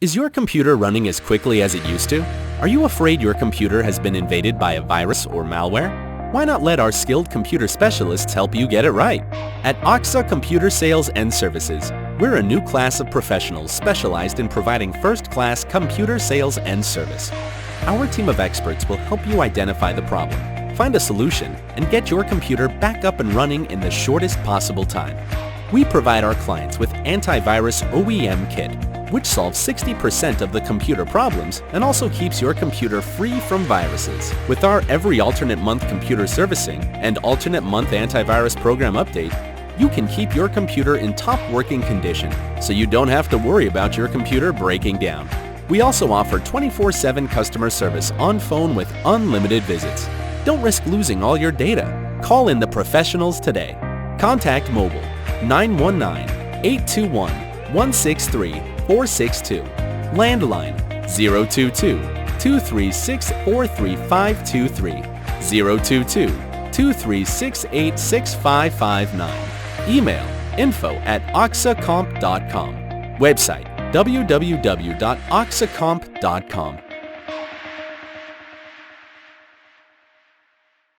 Is your computer running as quickly as it used to? Are you afraid your computer has been invaded by a virus or malware? Why not let our skilled computer specialists help you get it right? At AQSA Computer Sales and Services, we're a new class of professionals specialized in providing first-class computer sales and service. Our team of experts will help you identify the problem, find a solution, and get your computer back up and running in the shortest possible time. We provide our clients with Antivirus OEM Kit, which solves 60% of the computer problems and also keeps your computer free from viruses. With our every alternate month computer servicing and alternate month antivirus program update, you can keep your computer in top working condition so you don't have to worry about your computer breaking down. We also offer 24/7 customer service on phone with unlimited visits. Don't risk losing all your data. Call in the professionals today. Contact mobile 919-821-163-462. Landline 022-236-43523, 022-236-86559. Email info@AqsaComp.com. Website www.AqsaComp.com.